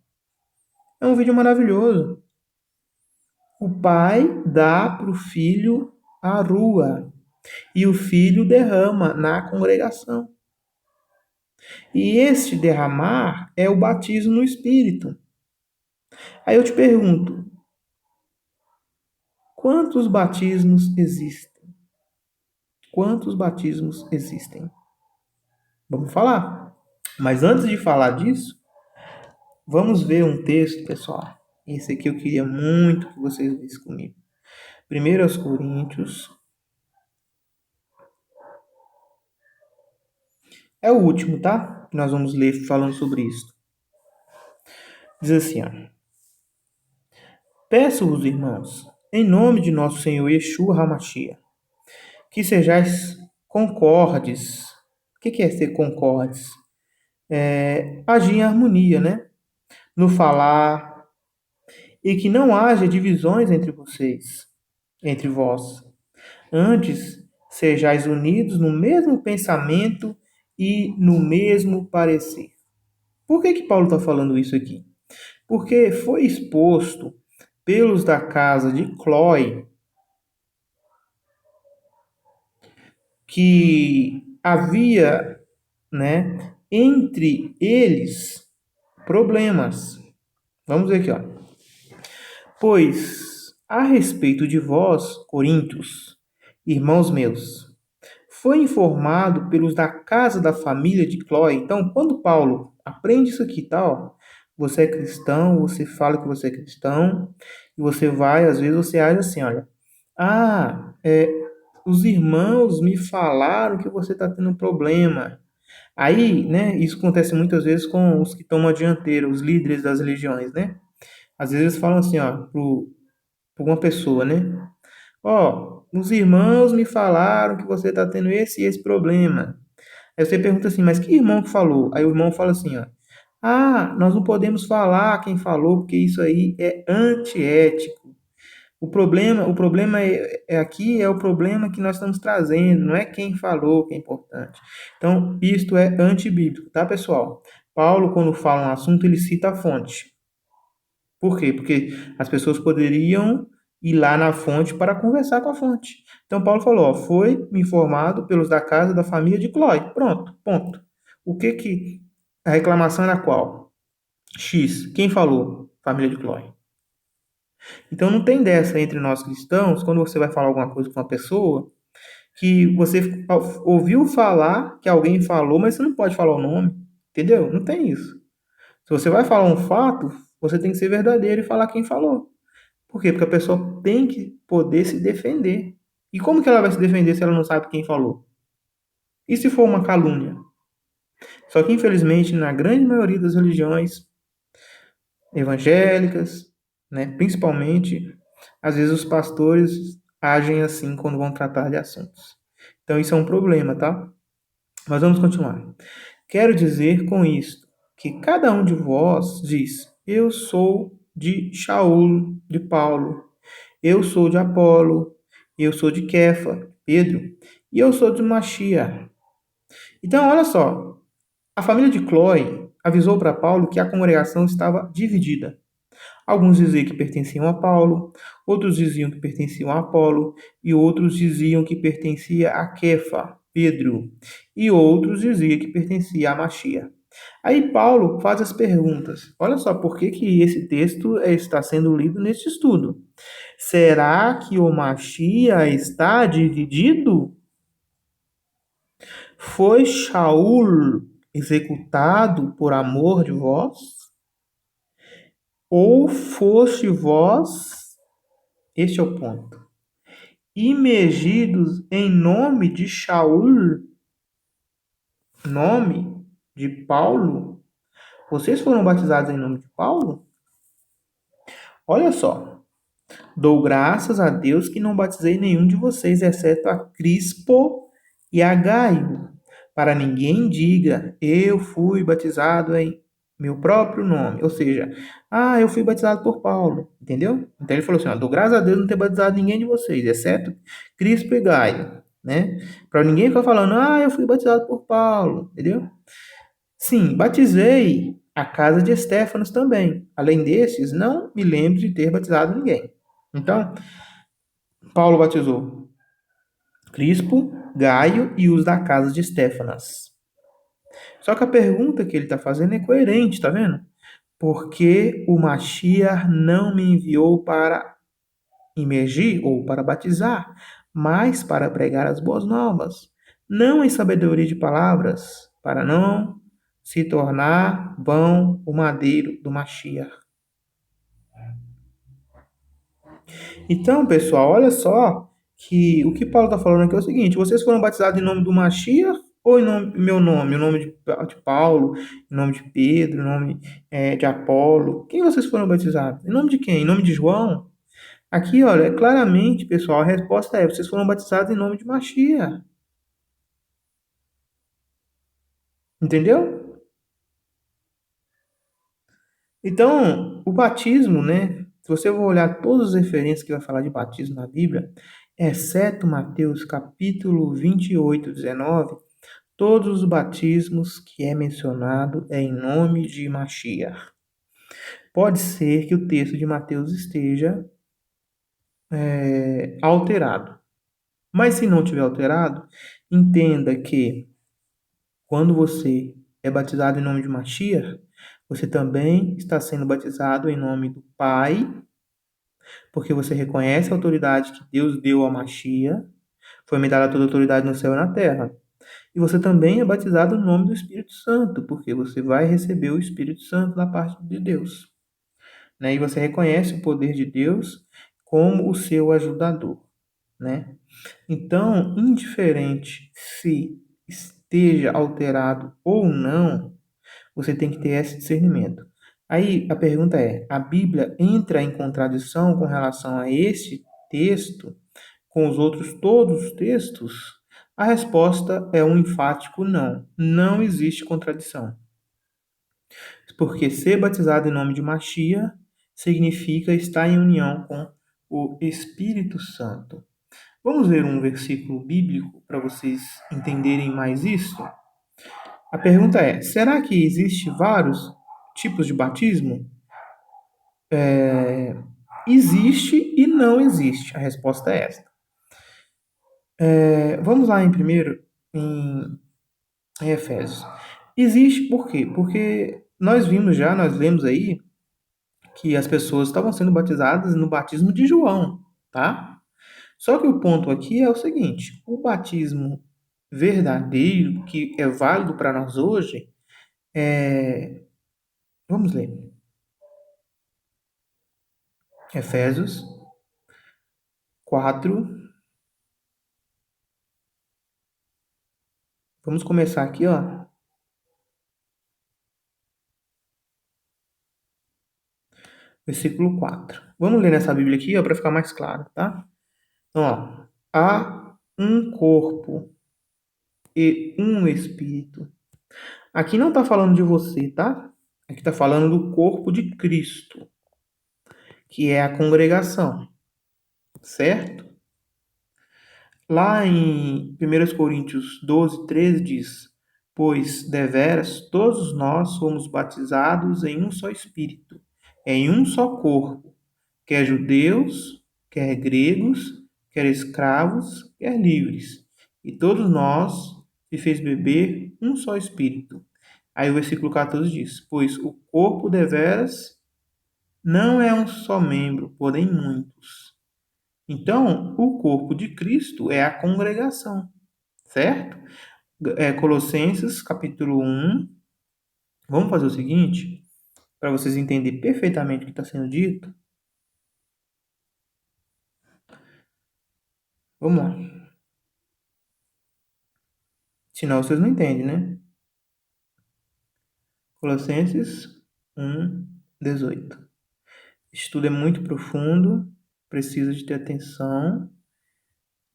É um vídeo maravilhoso. O pai dá para o filho a rua e o filho derrama na congregação. E este derramar é o batismo no Espírito. Aí eu te pergunto, quantos batismos existem? Quantos batismos existem? Vamos falar. Mas antes de falar disso, vamos ver um texto, pessoal. Esse aqui eu queria muito que vocês vissem comigo. 1 Coríntios. É o último, tá? Que nós vamos ler falando sobre isso. Diz assim, ó. Peço-vos, irmãos, em nome de nosso Senhor Yeshua HaMashiach, que sejais concordes. O que é ser concordes? É agir em harmonia, né? No falar, e que não haja divisões entre vocês, entre vós. Antes, sejais unidos no mesmo pensamento e no mesmo parecer. Por que Paulo está falando isso aqui? Porque foi exposto pelos da casa de Cloé que havia, né, entre eles problemas. Vamos ver aqui, ó. Pois a respeito de vós, coríntios, irmãos meus, foi informado pelos da casa da família de Cloé. Então, quando Paulo aprende isso aqui, tal, você é cristão, você fala que você é cristão, e você vai, às vezes você age assim, olha, os irmãos me falaram que você está tendo um problema. Aí, né, isso acontece muitas vezes com os que tomam a dianteira, os líderes das religiões, né? Às vezes eles falam assim, ó, para uma pessoa, né? Ó, os irmãos me falaram que você está tendo esse e esse problema. Aí você pergunta assim, mas que irmão que falou? Aí o irmão fala assim, ó, nós não podemos falar quem falou, porque isso aí é antiético. O problema aqui é o problema que nós estamos trazendo, não é quem falou que é importante. Então, isto é antibíblico, tá, pessoal? Paulo, quando fala um assunto, ele cita a fonte. Por quê? Porque as pessoas poderiam ir lá na fonte para conversar com a fonte. Então, Paulo falou, ó, foi me informado pelos da casa da família de Cloé. Pronto, ponto. O que que a reclamação era qual? X. Quem falou? Família de Clói. Então não tem dessa entre nós cristãos, quando você vai falar alguma coisa com uma pessoa, que você ouviu falar que alguém falou, mas você não pode falar o nome. Entendeu? Não tem isso. Se você vai falar um fato, você tem que ser verdadeiro e falar quem falou. Por quê? Porque a pessoa tem que poder se defender. E como que ela vai se defender se ela não sabe quem falou? E se for uma calúnia? Só que, infelizmente, na grande maioria das religiões evangélicas, né, principalmente, às vezes os pastores agem assim quando vão tratar de assuntos. Então, isso é um problema, tá? Mas vamos continuar. Quero dizer com isto que cada um de vós diz: eu sou de Shaul, de Paulo, eu sou de Apolo, eu sou de Kefa, Pedro, e eu sou de Machia. Então, olha só, a família de Cloe avisou para Paulo que a congregação estava dividida. Alguns diziam que pertenciam a Paulo, outros diziam que pertenciam a Apolo, e outros diziam que pertencia a Kefa, Pedro, e outros diziam que pertencia a Machia. Aí Paulo faz as perguntas. Olha só por que esse texto está sendo lido neste estudo. Será que o Machia está dividido? Foi Shaul executado por amor de vós? Ou foste vós, este é o ponto, imergidos em nome de Shaul, nome de Paulo? Vocês foram batizados em nome de Paulo? Olha só, dou graças a Deus que não batizei nenhum de vocês, exceto a Crispo e a Gaio, para ninguém diga, eu fui batizado em meu próprio nome. Ou seja, eu fui batizado por Paulo, entendeu? Então ele falou assim, dou graças a Deus não ter batizado ninguém de vocês, exceto Crispo e Gaio, né? Para ninguém ficar falando, eu fui batizado por Paulo, entendeu? Sim, batizei a casa de Estéfanos também. Além desses, não me lembro de ter batizado ninguém. Então, Paulo batizou Crispo, Gaio e os da casa de Estéfanas. Só que a pergunta que ele está fazendo é coerente, tá vendo? Porque o Mashiach não me enviou para imergir ou para batizar, mas para pregar as boas novas, não em sabedoria de palavras, para não se tornar vão o madeiro do Mashiach. Então, pessoal, olha só que o que Paulo está falando aqui é o seguinte: vocês foram batizados em nome do Mashiach ou em meu nome, o nome de Paulo, em nome de Pedro, em nome de Apolo? Quem vocês foram batizados? Em nome de quem? Em nome de João? Aqui, olha, claramente, pessoal, a resposta é: vocês foram batizados em nome de Mashiach. Entendeu? Então, o batismo, né? Se você for olhar todas as referências que vai falar de batismo na Bíblia, exceto Mateus capítulo 28, 19, todos os batismos que é mencionado é em nome de Mashiach. Pode ser que o texto de Mateus esteja alterado. Mas se não tiver alterado, entenda que quando você é batizado em nome de Mashiach, você também está sendo batizado em nome do Pai, porque você reconhece a autoridade que Deus deu a Mashiach, foi me dada toda a autoridade no céu e na terra. E você também é batizado no nome do Espírito Santo, porque você vai receber o Espírito Santo da parte de Deus. Né? E você reconhece o poder de Deus como o seu ajudador. Né? Então, indiferente se esteja alterado ou não, você tem que ter esse discernimento. Aí a pergunta é: a Bíblia entra em contradição com relação a esse texto com os outros todos os textos? A resposta é um enfático não. Não existe contradição. Porque ser batizado em nome de Machia significa estar em união com o Espírito Santo. Vamos ver um versículo bíblico para vocês entenderem mais isso? A pergunta é: será que existe vários tipos de batismo? Existe e não existe. A resposta é esta. Vamos lá em Efésios. Existe por quê? Porque nós lemos aí que as pessoas estavam sendo batizadas no batismo de João, tá? Só que o ponto aqui é o seguinte: o batismo verdadeiro, que é válido para nós hoje, é. Vamos ler. Efésios 4. Vamos começar aqui, ó. Versículo 4. Vamos ler nessa Bíblia aqui, ó, para ficar mais claro, tá? Então, ó. Há um corpo e um espírito. Aqui não está falando de você, tá? Aqui está falando do corpo de Cristo, que é a congregação, certo? Lá em 1 Coríntios 12, 13 diz: Pois, deveras, todos nós fomos batizados em um só Espírito, em um só corpo, quer judeus, quer gregos, quer escravos, quer livres. E todos nós se fez beber um só Espírito. Aí o versículo 14 diz: Pois o corpo deveras não é um só membro, porém muitos. Então, o corpo de Cristo é a congregação, certo? Colossenses, capítulo 1. Vamos fazer o seguinte, para vocês entenderem perfeitamente o que está sendo dito. Vamos lá. Senão vocês não entendem, né? Colossenses 1, 18. Estudo é muito profundo, precisa de ter atenção,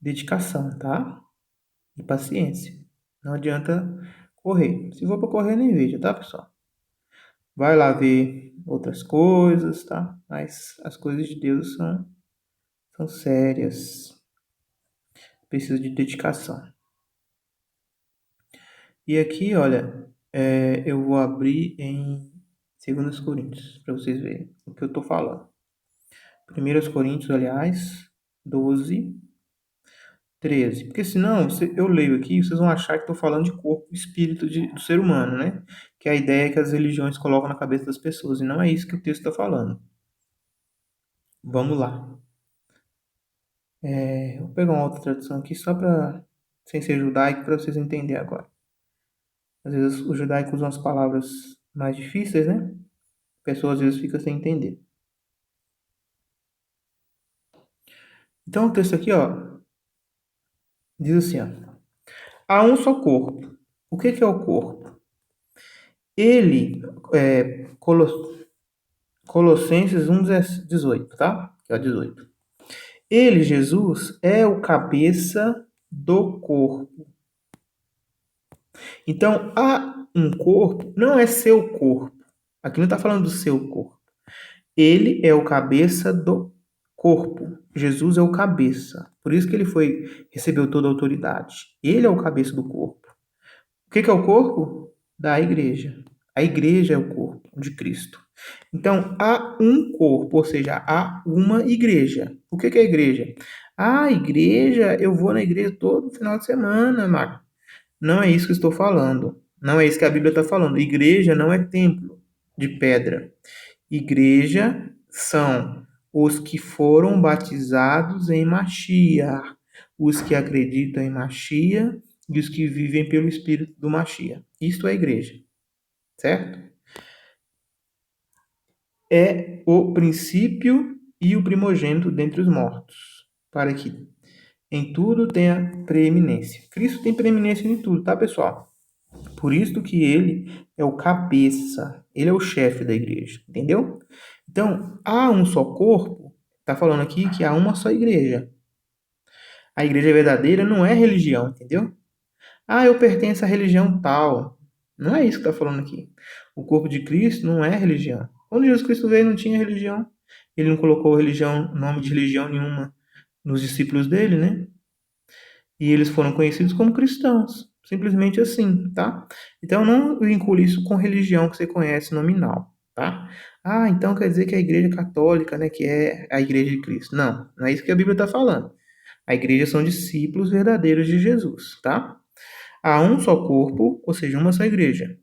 dedicação, tá? E paciência. Não adianta correr. Se for para correr, nem veja, tá, pessoal? Vai lá ver outras coisas, tá? Mas as coisas de Deus são sérias. Precisa de dedicação. E aqui, olha, eu vou abrir em 2 Coríntios, para vocês verem o que eu estou falando. 1 Coríntios, aliás, 12, 13. Porque senão, eu leio aqui, vocês vão achar que estou falando de corpo e espírito do ser humano, né? Que é a ideia que as religiões colocam na cabeça das pessoas. E não é isso que o texto está falando. Vamos lá. Vou pegar uma outra tradução aqui só para, sem ser judaico, para vocês entenderem agora. Às vezes os judaicos usam as palavras mais difíceis, né? A pessoa às vezes fica sem entender. Então o texto aqui, ó, diz assim, ó. Há um só corpo. O que é o corpo? Ele, Colossenses 1,18, tá? Que é o 18. Ele, Jesus, é o cabeça do corpo. Então, há um corpo, não é seu corpo. Aqui não está falando do seu corpo. Ele é o cabeça do corpo. Jesus é o cabeça. Por isso que ele recebeu toda a autoridade. Ele é o cabeça do corpo. O que é o corpo? Da igreja. A igreja é o corpo de Cristo. Então, há um corpo, ou seja, há uma igreja. O que é a igreja? A igreja, eu vou na igreja todo final de semana, Marco. Não é isso que eu estou falando. Não é isso que a Bíblia está falando. Igreja não é templo de pedra. Igreja são os que foram batizados em Mashiach, os que acreditam em Mashiach e os que vivem pelo Espírito do Mashiach. Isto é a igreja, certo? É o princípio e o primogênito dentre os mortos, para que em tudo tenha preeminência. Cristo tem preeminência em tudo, tá, pessoal? Por isso que ele é o cabeça, ele é o chefe da igreja, entendeu? Então, há um só corpo, está falando aqui que há uma só igreja. A igreja verdadeira não é religião, entendeu? Ah, eu pertenço à religião tal. Não é isso que está falando aqui. O corpo de Cristo não é religião. Quando Jesus Cristo veio, não tinha religião. Ele não colocou religião, nome de religião nenhuma nos discípulos dele, né? E eles foram conhecidos como cristãos. Simplesmente assim, tá? Então não vincule isso com religião que você conhece nominal, tá? Ah, então quer dizer que a igreja católica, né, que é a igreja de Cristo. Não, não é isso que a Bíblia está falando. A igreja são discípulos verdadeiros de Jesus, tá? Há um só corpo, ou seja, uma só igreja.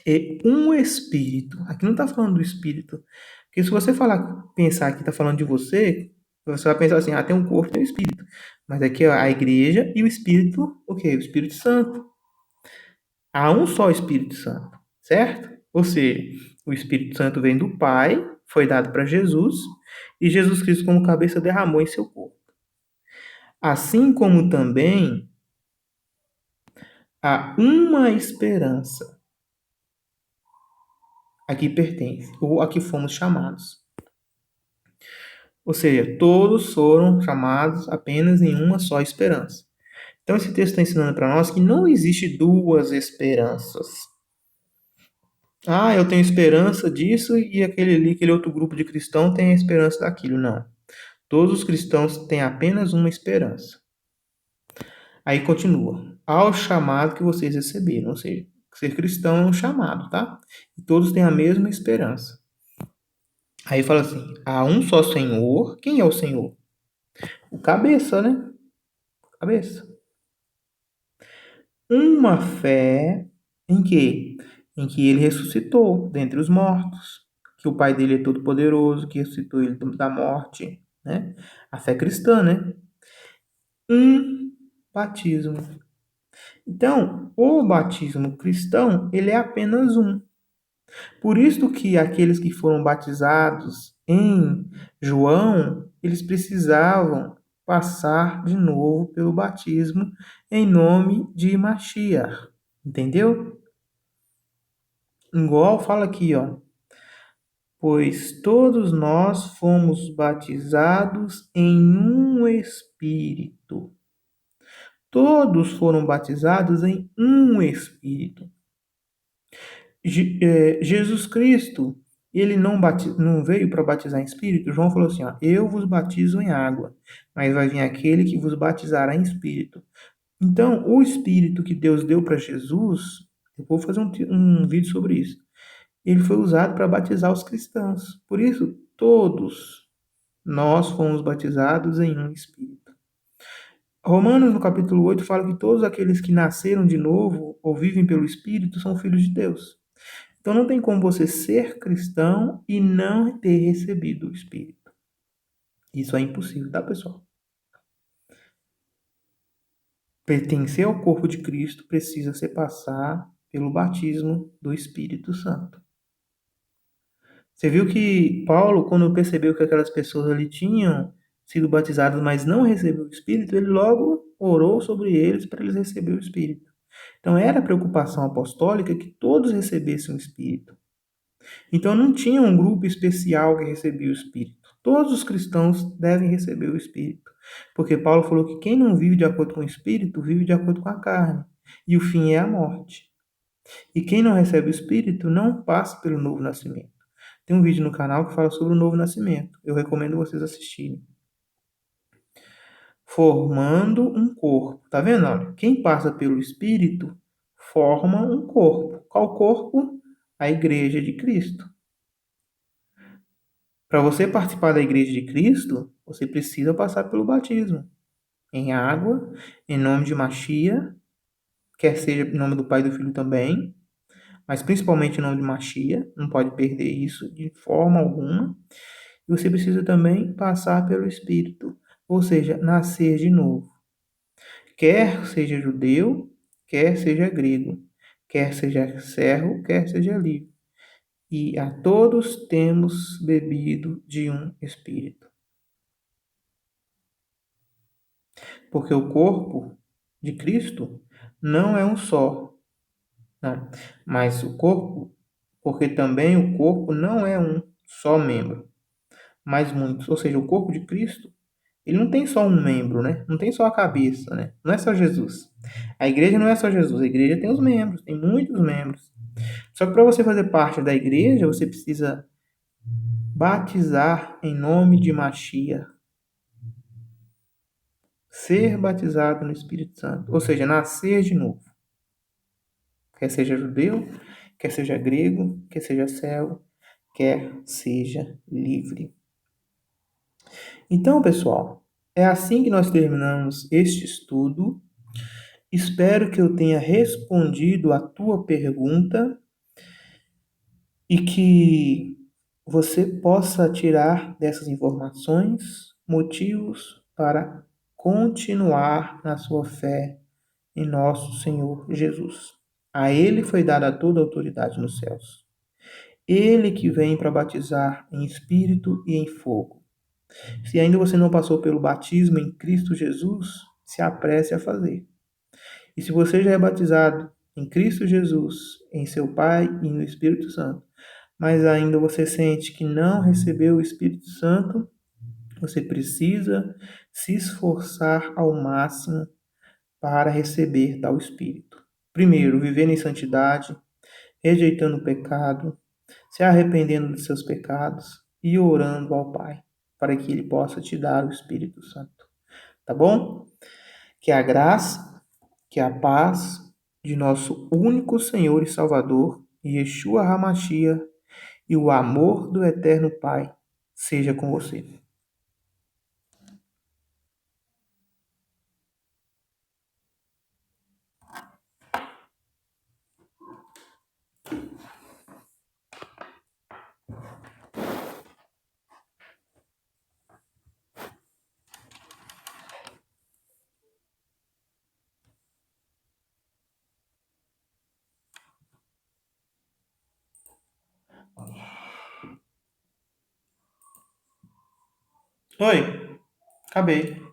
e um espírito. Aqui não está falando do espírito. Porque se você pensar que está falando de você vai pensar assim, tem um corpo e tem um espírito. Mas aqui é a igreja e o espírito, o quê? O Espírito Santo. Há um só Espírito Santo, certo? Ou seja, o Espírito Santo vem do Pai, foi dado para Jesus, e Jesus Cristo, como cabeça, derramou em seu corpo. Assim como também há uma esperança a que pertence, ou a que fomos chamados. Ou seja, todos foram chamados apenas em uma só esperança. Então, esse texto está ensinando para nós que não existe duas esperanças. Eu tenho esperança disso e aquele outro grupo de cristãos tem a esperança daquilo. Não. Todos os cristãos têm apenas uma esperança. Aí continua. Ao chamado que vocês receberam. Ou seja, ser cristão é um chamado, tá? E todos têm a mesma esperança. Aí fala assim: há um só Senhor. Quem é o Senhor? O cabeça, né? Cabeça. Uma fé em quê? Em que ele ressuscitou dentre os mortos, que o Pai dele é todo-poderoso, que ressuscitou ele da morte, né? A fé cristã, né? Um batismo. Então, o batismo cristão, ele é apenas um. Por isso que aqueles que foram batizados em João, eles precisavam passar de novo pelo batismo em nome de Mashiach. Entendeu? Igual fala aqui, ó. Pois todos nós fomos batizados em um Espírito. Todos foram batizados em um Espírito. Jesus Cristo, ele não veio para batizar em Espírito. João falou assim, ó, eu vos batizo em água, mas vai vir aquele que vos batizará em Espírito. Então, o Espírito que Deus deu para Jesus, eu vou fazer um vídeo sobre isso, ele foi usado para batizar os cristãos. Por isso, todos nós fomos batizados em um Espírito. Romanos, no capítulo 8, fala que todos aqueles que nasceram de novo ou vivem pelo Espírito são filhos de Deus. Então, não tem como você ser cristão e não ter recebido o Espírito. Isso é impossível, tá, pessoal? Pertencer ao corpo de Cristo precisa se passar pelo batismo do Espírito Santo. Você viu que Paulo, quando percebeu que aquelas pessoas ali tinham sido batizadas, mas não recebeu o Espírito, ele logo orou sobre eles para eles receberem o Espírito. Então era a preocupação apostólica que todos recebessem o Espírito. Então não tinha um grupo especial que recebia o Espírito. Todos os cristãos devem receber o Espírito. Porque Paulo falou que quem não vive de acordo com o Espírito, vive de acordo com a carne. E o fim é a morte. E quem não recebe o Espírito não passa pelo novo nascimento. Tem um vídeo no canal que fala sobre o novo nascimento. Eu recomendo vocês assistirem. Formando um corpo. Tá vendo? Olha, quem passa pelo Espírito forma um corpo. Qual corpo? A Igreja de Cristo. Para você participar da Igreja de Cristo, você precisa passar pelo batismo. Em água, em nome de Mashiach, quer seja em nome do Pai e do Filho também, mas principalmente em nome de Mashiach, não pode perder isso de forma alguma. E você precisa também passar pelo Espírito, ou seja, nascer de novo. Quer seja judeu, quer seja grego, quer seja servo, quer seja livre. E a todos temos bebido de um Espírito. Porque o corpo de Cristo não é um só. Não. Mas o corpo, porque também o corpo não é um só membro, mas muitos. Ou seja, o corpo de Cristo, ele não tem só um membro, né? Não tem só a cabeça, né? Não é só Jesus. A igreja não é só Jesus, a igreja tem os membros, tem muitos membros. Só que para você fazer parte da igreja, você precisa batizar em nome de Mashiach. Ser batizado no Espírito Santo, ou seja, nascer de novo. Quer seja judeu, quer seja grego, quer seja servo, quer seja livre. Então, pessoal, é assim que nós terminamos este estudo. Espero que eu tenha respondido a tua pergunta e que você possa tirar dessas informações motivos para continuar na sua fé em nosso Senhor Jesus. A Ele foi dada toda a autoridade nos céus. Ele que vem para batizar em espírito e em fogo. Se ainda você não passou pelo batismo em Cristo Jesus, se apresse a fazer. E se você já é batizado em Cristo Jesus, em seu Pai e no Espírito Santo, mas ainda você sente que não recebeu o Espírito Santo, você precisa se esforçar ao máximo para receber tal Espírito. Primeiro, viver em santidade, rejeitando o pecado, se arrependendo de seus pecados e orando ao Pai, para que Ele possa te dar o Espírito Santo. Tá bom? Que a graça, que a paz de nosso único Senhor e Salvador, Yeshua HaMashiach, e o amor do Eterno Pai seja com você. Oi, acabei.